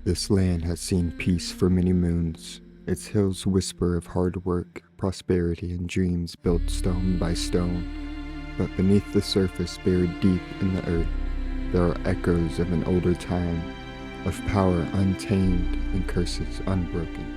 This land has seen peace for many moons, its hills whisper of hard work, prosperity, and dreams built stone by stone. But beneath the surface, buried deep in the earth, there are echoes of an older time, of power untamed and curses unbroken.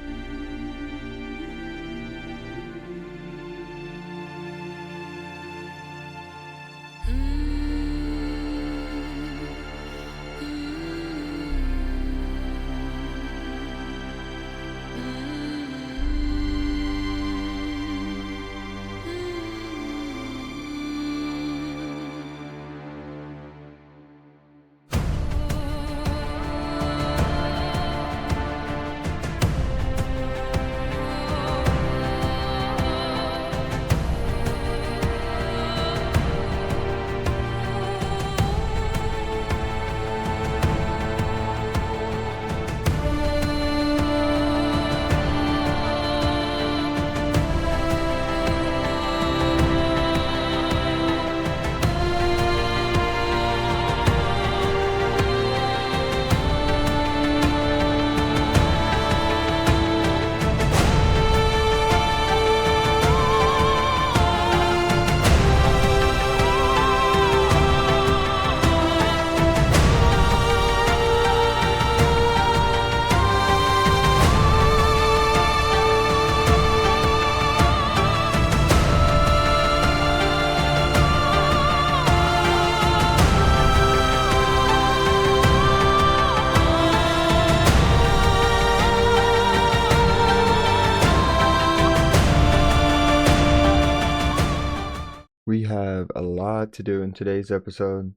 We have a lot to do in today's episode.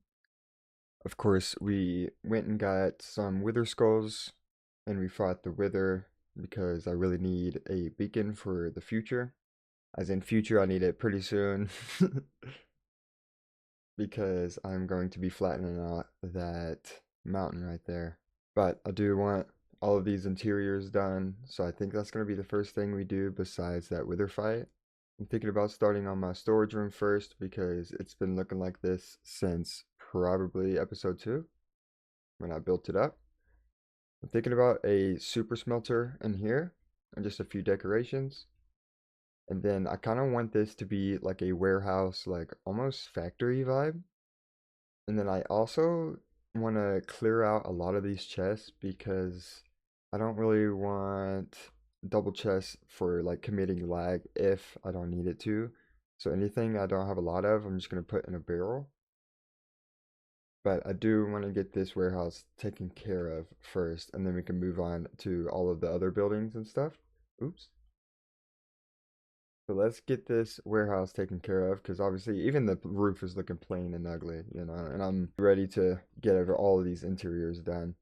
Of course, we went and got some wither skulls and we fought the wither because I really need a beacon for the future. As in future, I need it pretty soon because I'm going to be flattening out that mountain right there. But I do want all of these interiors done, so I think that's going to be the first thing we do besides that wither fight. I'm thinking about starting on my storage room first because it's been looking like this since probably episode 2 when I built it up. I'm thinking about a super smelter in here and just a few decorations. And then I kind of want this to be like a warehouse, like almost factory vibe. And then I also want to clear out a lot of these chests because I don't really want double chests for like committing lag if I don't need it to. So anything I don't have a lot of, I'm just going to put in a barrel. But I do want to get this warehouse taken care of first, and then we can move on to all of the other buildings and stuff. Oops. So let's get this warehouse taken care of because obviously even the roof is looking plain and ugly, you know, and I'm ready to get over all of these interiors done.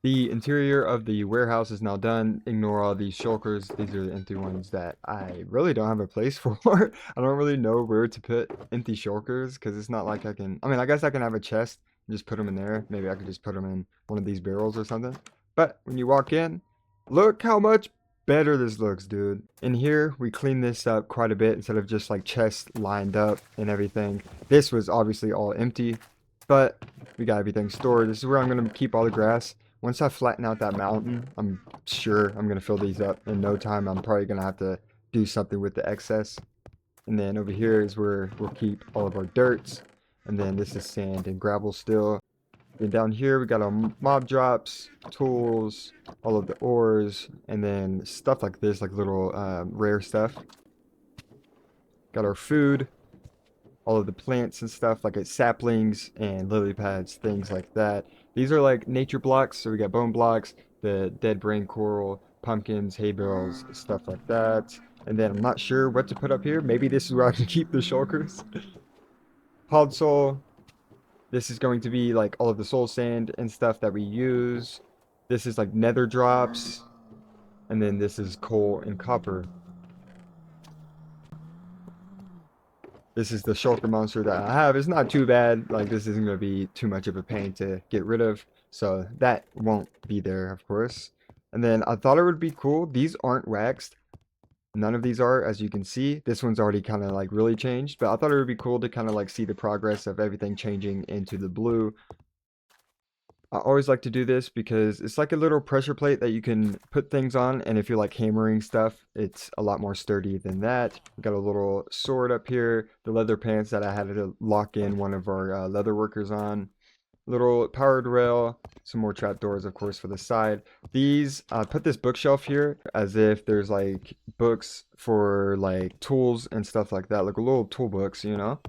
The interior of the warehouse is now done. Ignore all these shulkers. These are the empty ones that I really don't have a place for. I don't really know where to put empty shulkers because it's not like I can, I mean, I guess I can have a chest and just put them in there. Maybe I could just put them in one of these barrels or something. But when you walk in, look how much better this looks, dude. In here, we cleaned this up quite a bit instead of just like chests lined up and everything. This was obviously all empty, but we got everything stored. This is where I'm going to keep all the grass. Once I flatten out that mountain, I'm sure I'm going to fill these up in no time. I'm probably going to have to do something with the excess. And then over here is where we'll keep all of our dirts. And then this is sand and gravel still. Then down here we got our mob drops, tools, all of the ores, and then stuff like this, like little rare stuff. Got our food, all of the plants and stuff like saplings and lily pads, things like that. These are like nature blocks, so we got bone blocks, the dead brain coral, pumpkins, hay bales, stuff like that. And then I'm not sure what to put up here. Maybe this is where I can keep the shulkers. Pod soul. This is going to be like all of the soul sand and stuff that we use. This is like nether drops. And then this is coal and copper. This is the shulker monster that I have. It's not too bad. Like, this isn't going to be too much of a pain to get rid of. So that won't be there, of course. And then I thought it would be cool. These aren't waxed. None of these are, as you can see. This one's already kind of like really changed. But I thought it would be cool to kind of like see the progress of everything changing into the blue. I always like to do this because it's like a little pressure plate that you can put things on, and if you're like hammering stuff, it's a lot more sturdy than that. Got a little sword up here, the leather pants that I had to lock in one of our leather workers on, little powered rail, some more trapdoors, of course, for the side. These, put this bookshelf here as if there's like books for like tools and stuff like that, like a little tool books, you know,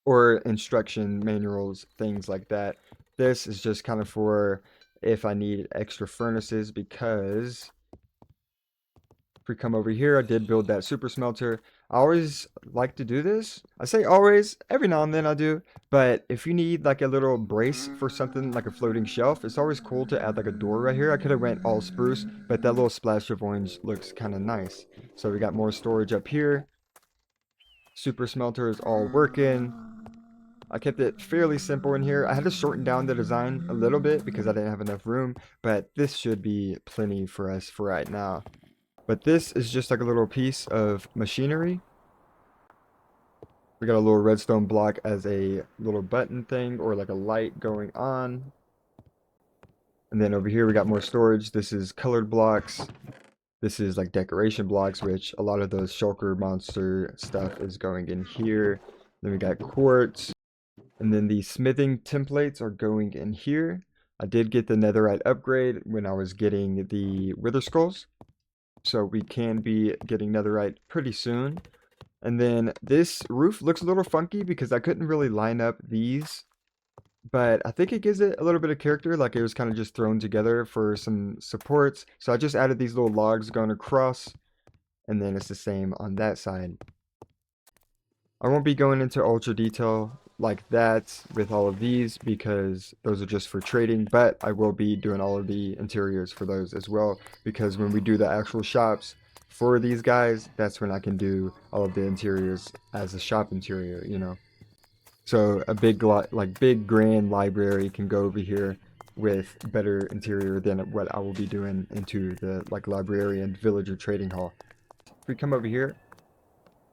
or instruction manuals, things like that. This is just kind of for if I need extra furnaces, because if we come over here, I did build that super smelter. I always like to do this. I say always, every now and then I do. But if you need like a little brace for something like a floating shelf, it's always cool to add like a door right here. I could have went all spruce, but that little splash of orange looks kind of nice. So we got more storage up here. Super smelter is all working. I kept it fairly simple in here. I had to shorten down the design a little bit because I didn't have enough room, but this should be plenty for us for right now. But this is just like a little piece of machinery. We got a little redstone block as a little button thing or like a light going on. And then over here we got more storage. This is colored blocks. This is like decoration blocks, which a lot of those shulker monster stuff is going in here. Then we got quartz. And then the smithing templates are going in here. I did get the netherite upgrade when I was getting the wither skulls. So we can be getting netherite pretty soon. And then this roof looks a little funky because I couldn't really line up these. But I think it gives it a little bit of character, like it was kind of just thrown together for some supports. So I just added these little logs going across. And then it's the same on that side. I won't be going into ultra detail like that with all of these because those are just for trading, but I will be doing all of the interiors for those as well, because when we do the actual shops for these guys, that's when I can do all of the interiors as a shop interior, you know. So a big like big grand library can go over here with better interior than what I will be doing into the like librarian villager trading hall. If we come over here,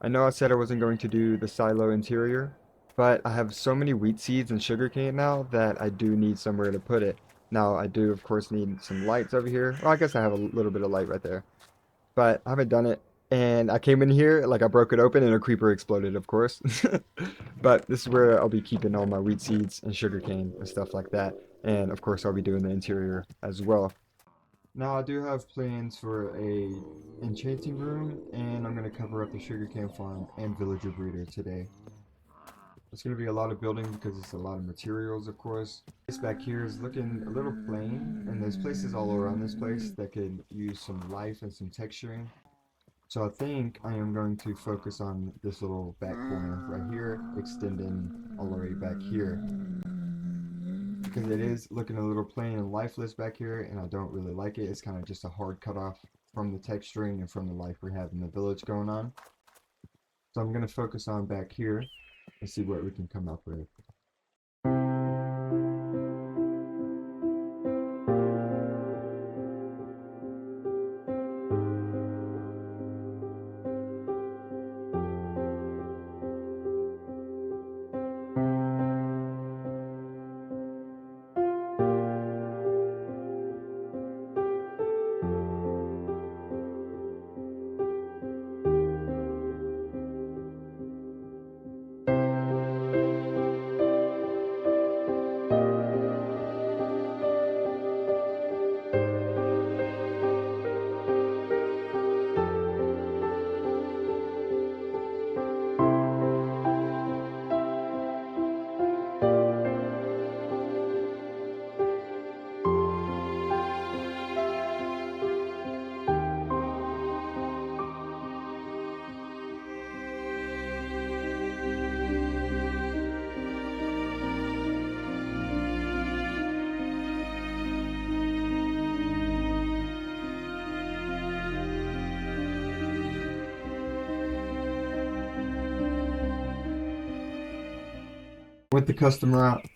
I know I said I wasn't going to do the silo interior, but I have so many wheat seeds and sugarcane now that I do need somewhere to put it. Now, I do, of course, need some lights over here. Well, I guess I have a little bit of light right there, but I haven't done it. And I came in here, like I broke it open and a creeper exploded, of course. But this is where I'll be keeping all my wheat seeds and sugarcane and stuff like that. And of course, I'll be doing the interior as well. Now I do have plans for a enchanting room, and I'm going to cover up the sugarcane farm and villager breeder today. It's going to be a lot of building because it's a lot of materials, of course. This back here is looking a little plain, and there's places all around this place that could use some life and some texturing. So I think I am going to focus on this little back corner right here, extending all the way back here, because it is looking a little plain and lifeless back here, and I don't really like it. It's kind of just a hard cutoff from the texturing and from the life we have in the village going on. So I'm going to focus on back here and see what we can come up with. With the customer out.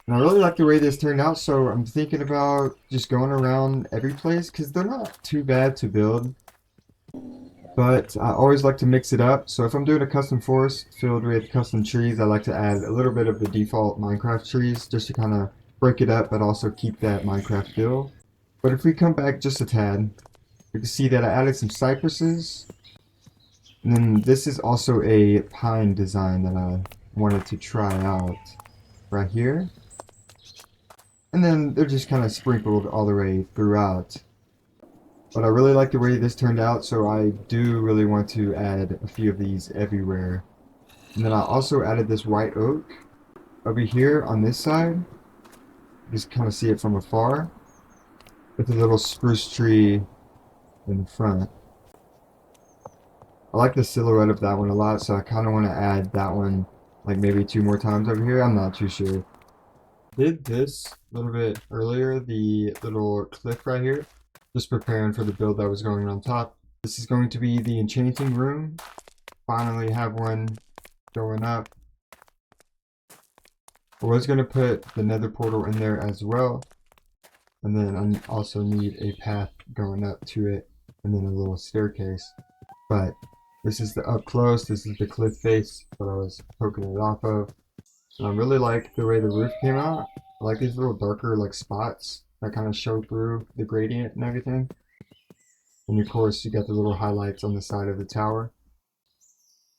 And I really like the way this turned out, so I'm thinking about just going around every place because they're not too bad to build. but I always like to mix it up. So if I'm doing a custom forest filled with custom trees, I like to add a little bit of the default Minecraft trees just to kind of break it up, but also keep that Minecraft feel. But if we come back just a tad, we can see that I added some cypresses. And then this is also a pine design that I wanted to try out right here. And then they're just kind of sprinkled all the way throughout. But I really like the way this turned out, so I do really want to add a few of these everywhere. And then I also added this white oak over here on this side. Just kind of see it from afar. With a little spruce tree in the front. I like the silhouette of that one a lot, so I kind of want to add that one like maybe 2 more times over here. I'm not too sure. Did this a little bit earlier, the little cliff right here. Just preparing for the build that was going on top. This is going to be the enchanting room. Finally have one going up. I was going to put the nether portal in there as well. And then I also need a path going up to it. And then a little staircase. But this is the up close. This is the cliff face that I was poking it off of. And I really like the way the roof came out. I like these little darker like spots that kind of show through the gradient and everything. And of course you got the little highlights on the side of the tower.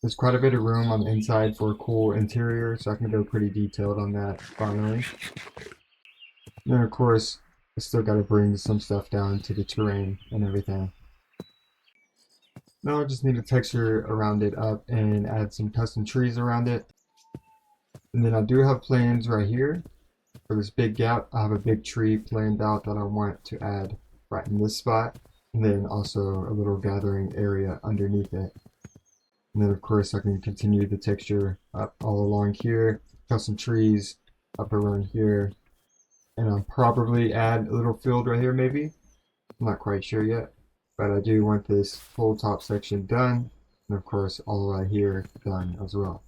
There's quite a bit of room on the inside for a cool interior, so I can go pretty detailed on that finally. And then of course I still got to bring some stuff down to the terrain and everything. Now I just need to texture around it up and add some custom trees around it. And then I do have plans right here for this big gap. I have a big tree planned out that I want to add right in this spot. And then also a little gathering area underneath it. And then of course I can continue the texture up all along here. Custom trees up around here. And I'll probably add a little field right here maybe. I'm not quite sure yet. But I do want this whole top section done. And of course all right here done as well.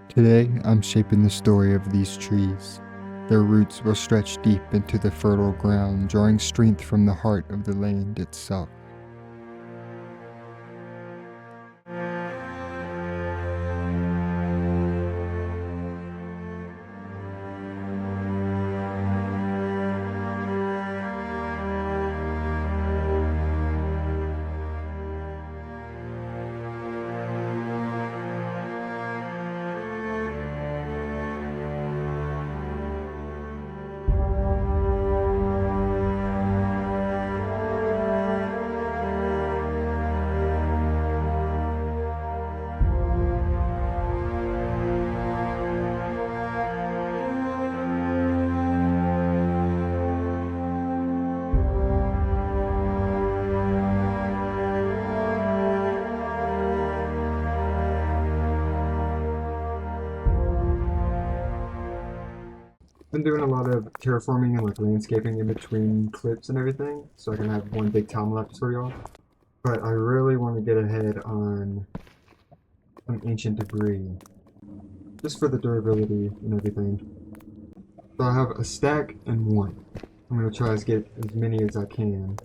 Today, I'm shaping the story of these trees. Their roots will stretch deep into the fertile ground, drawing strength from the heart of the land itself. Been doing a lot of terraforming and like landscaping in between clips and everything, so I can have one big time lapse for y'all. But I really want to get ahead on some ancient debris, just for the durability and everything. So I have a stack and one. I'm gonna try to get as many as I can,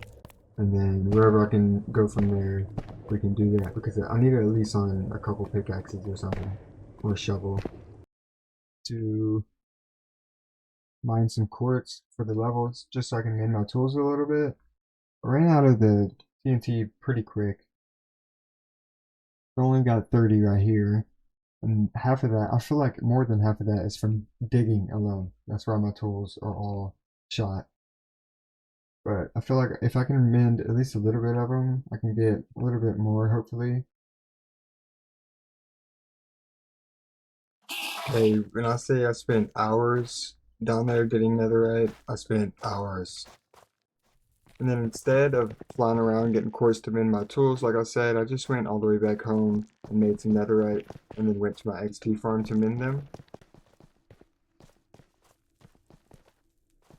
and then wherever I can go from there, we can do that because I need it at least on a couple pickaxes or something, or a shovel to mine some quartz for the levels, just so I can mend my tools a little bit. I ran out of the TNT pretty quick. I only got 30 right here. And half of that, I feel like more than half of that is from digging alone. That's why my tools are all shot. But I feel like if I can mend at least a little bit of them, I can get a little bit more, hopefully. Hey, when I say I spent hours down there getting netherite, I spent hours. And then instead of flying around getting quartz to mend my tools, like I said, I just went all the way back home and made some netherite, and then went to my XP farm to mend them.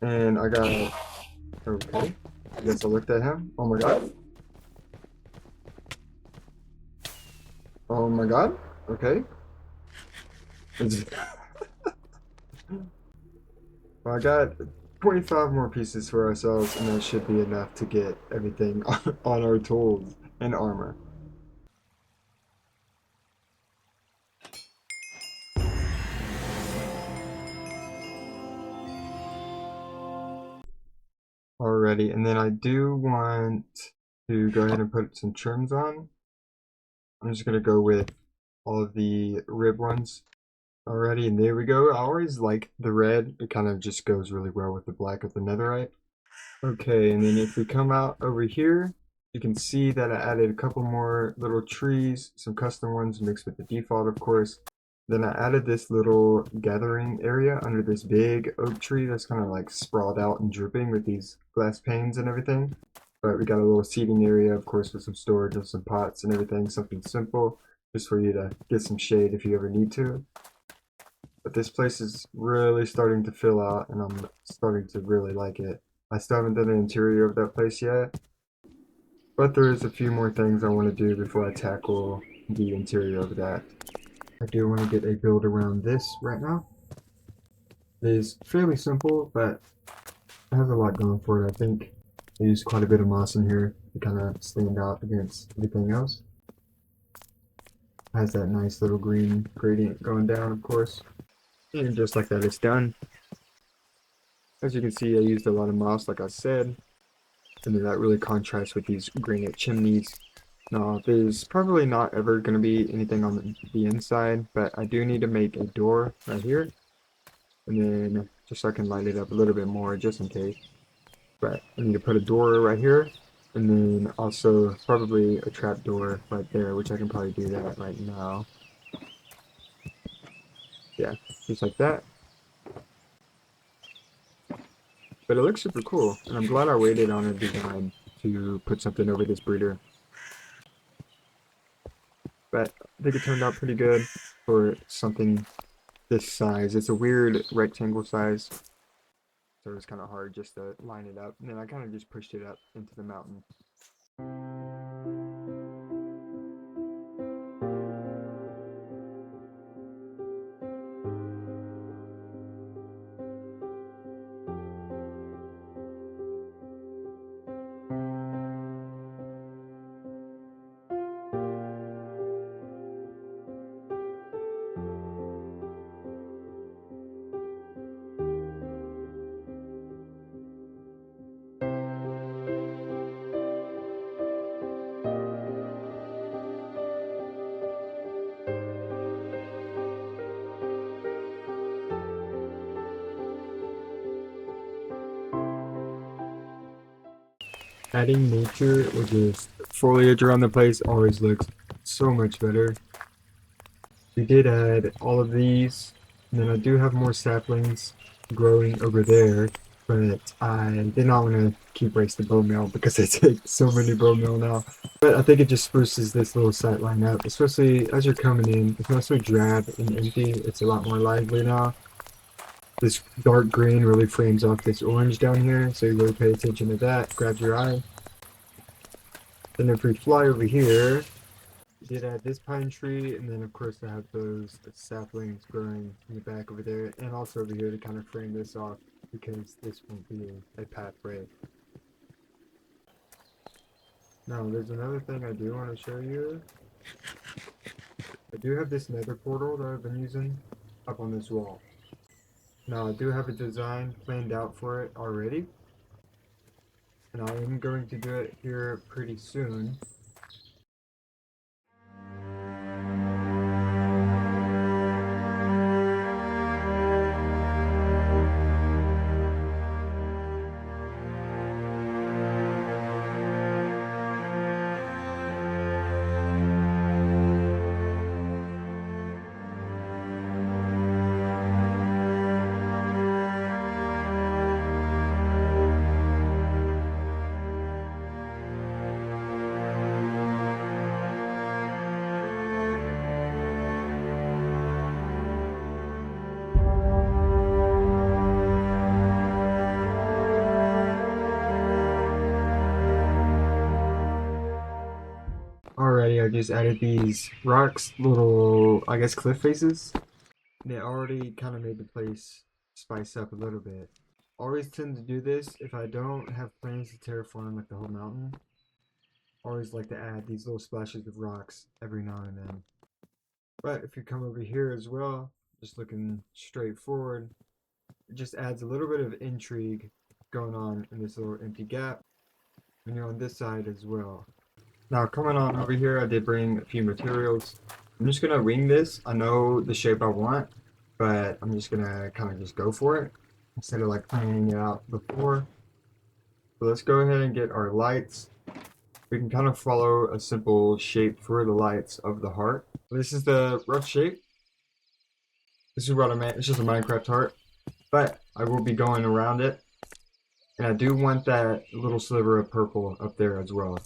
And I got, okay, I guess I looked at him. Oh my god. Oh my god. Okay. Well, I got 25 more pieces for ourselves, and that should be enough to get everything on our tools and armor. already. And then I do want to go ahead and put some trims on. I'm just gonna go with all of the rib ones already, and there we go. I always like the red. It kind of just goes really well with the black of the netherite. Okay, and then if we come out over here, you can see that I added a couple more little trees, some custom ones mixed with the default, of course. Then I added this little gathering area under this big oak tree that's kind of like sprawled out and drooping with these glass panes and everything. But we got a little seating area, of course, with some storage and some pots and everything, something simple, just for you to get some shade if you ever need to. But this place is really starting to fill out, and I'm starting to really like it. I still haven't done the interior of that place yet, but there is a few more things I want to do before I tackle the interior of that. I do want to get a build around this right now. It is fairly simple, but it has a lot going for it, I think. I used quite a bit of moss in here to kind of stand out against everything else. It has that nice little green gradient going down, of course. And just like that, it's done. As you can see, I used a lot of moss, like I said, and then that really contrasts with these granite chimneys. Now, there's probably not ever going to be anything on the inside, but I do need to make a door right here, and then just so I can light it up a little bit more, just in case. But I need to put a door right here, and then also probably a trap door right there, which I can probably do that right now. Yeah, just like that. But it looks super cool, and I'm glad I waited on a design to put something over this breeder. But I think it turned out pretty good for something this size. It's a weird rectangle size, so it was kind of hard just to line it up. And then I kind of just pushed it up into the mountain. Adding nature or just foliage around the place always looks so much better. We did add all of these, and then I do have more saplings growing over there, but I did not want to keep wasting bone meal because I take so many bone meal now. But I think it just spruces this little sight line up, especially as you're coming in. It's not so drab and empty, it's a lot more lively now. This dark green really frames off this orange down here, so you really pay attention to that, grabs your eye. Then if we fly over here, we did add this pine tree, and then of course I have those saplings growing in the back over there, and also over here to kind of frame this off because this won't be a pathway. Now there's another thing I do want to show you. I do have this nether portal that I've been using up on this wall. Now I do have a design planned out for it already, and I am going to do it here pretty soon. Alrighty, I just added these rocks, little, I guess, cliff faces. They already kind of made the place spice up a little bit. Always tend to do this if I don't have plans to terraform like the whole mountain. Always like to add these little splashes of rocks every now and then. But if you come over here as well, just looking straight forward, it just adds a little bit of intrigue going on in this little empty gap, and you're on this side as well. Now coming on over here, I did bring a few materials. I'm just gonna wing this. I know the shape I want, but I'm just gonna kind of just go for it instead of like planning it out before. So let's go ahead and get our lights. We can kind of follow a simple shape for the lights of the heart. This is the rough shape. This is what I meant. It's just a Minecraft heart, but I will be going around it. And I do want that little sliver of purple up there as well.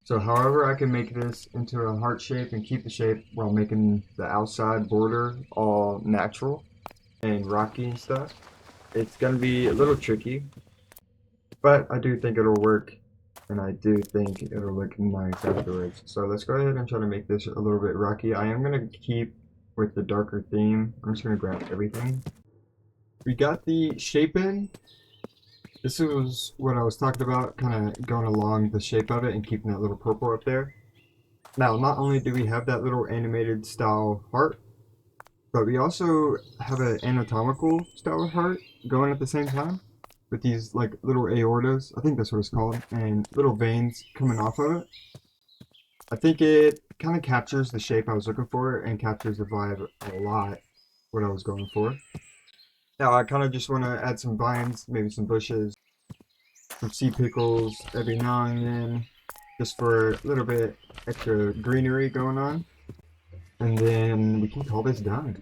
So however I can make this into a heart shape and keep the shape while making the outside border all natural and rocky and stuff, it's going to be a little tricky, but I do think it'll work, and I do think it'll look nice afterwards. So let's go ahead and try to make this a little bit rocky. I am going to keep with the darker theme. I'm just going to grab everything. We got the shape in. This was what I was talking about, kind of going along the shape of it and keeping that little purple up there. Now, not only do we have that little animated style heart, but we also have an anatomical style heart going at the same time with these like little aortas, I think that's what it's called, and little veins coming off of it. I think it kind of captures the shape I was looking for and captures the vibe a lot, what I was going for. Now, I kind of just want to add some vines, maybe some bushes, some sea pickles every now and then, just for a little bit extra greenery going on. And then we can call this done.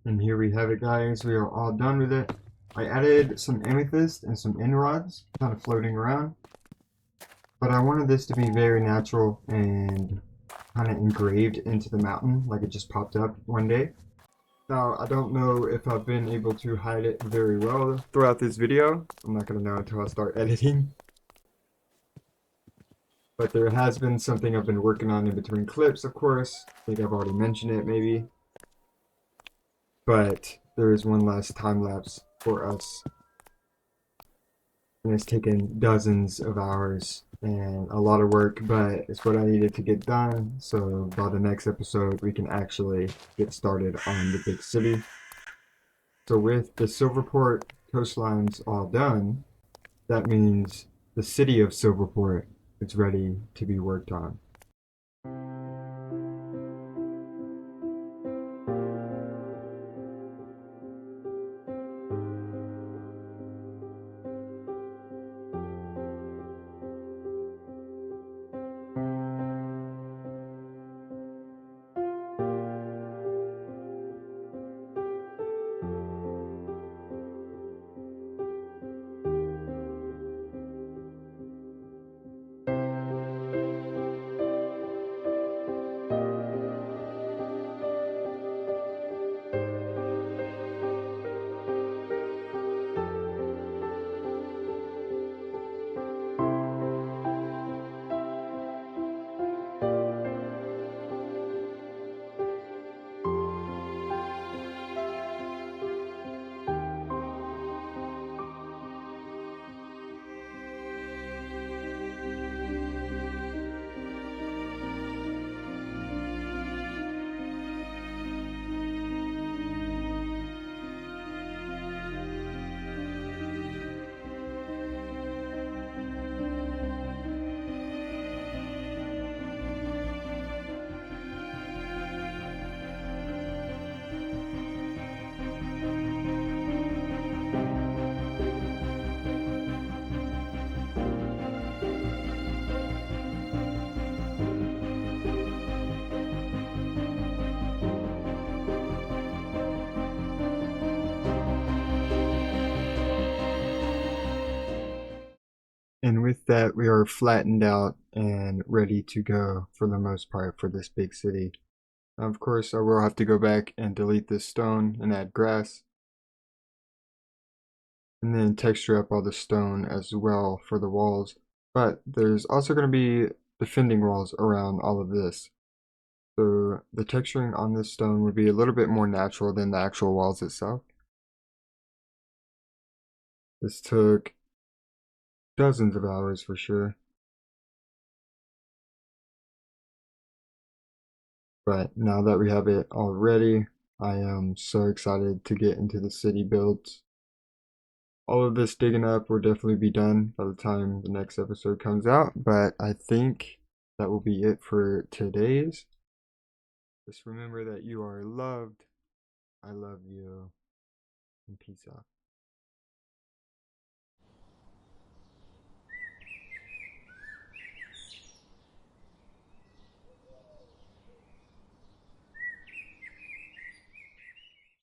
And here we have it, guys. We are all done with it. I added some amethyst and some rods kind of floating around. But I wanted this to be very natural and kind of engraved into the mountain, like it just popped up one day. Now, I don't know if I've been able to hide it very well throughout this video. I'm not going to know until I start editing. But there has been something I've been working on in between clips, of course. I think I've already mentioned it, maybe. But there is one last time lapse for us. And it's taken dozens of hours and a lot of work, but it's what I needed to get done. So by the next episode, we can actually get started on the big city. So with the Silverport coastlines all done, that means the city of Silverport is ready to be worked on. And with that, we are flattened out and ready to go for the most part for this big city. Of course, I will have to go back and delete this stone and add grass. And then texture up all the stone as well for the walls. But there's also going to be defending walls around all of this. So the texturing on this stone would be a little bit more natural than the actual walls itself. This took dozens of hours for sure. But now that we have it all ready, I am so excited to get into the city builds. all of this digging up will definitely be done by the time the next episode comes out. But I think that will be it for today's. Just remember that you are loved. I love you. And peace out.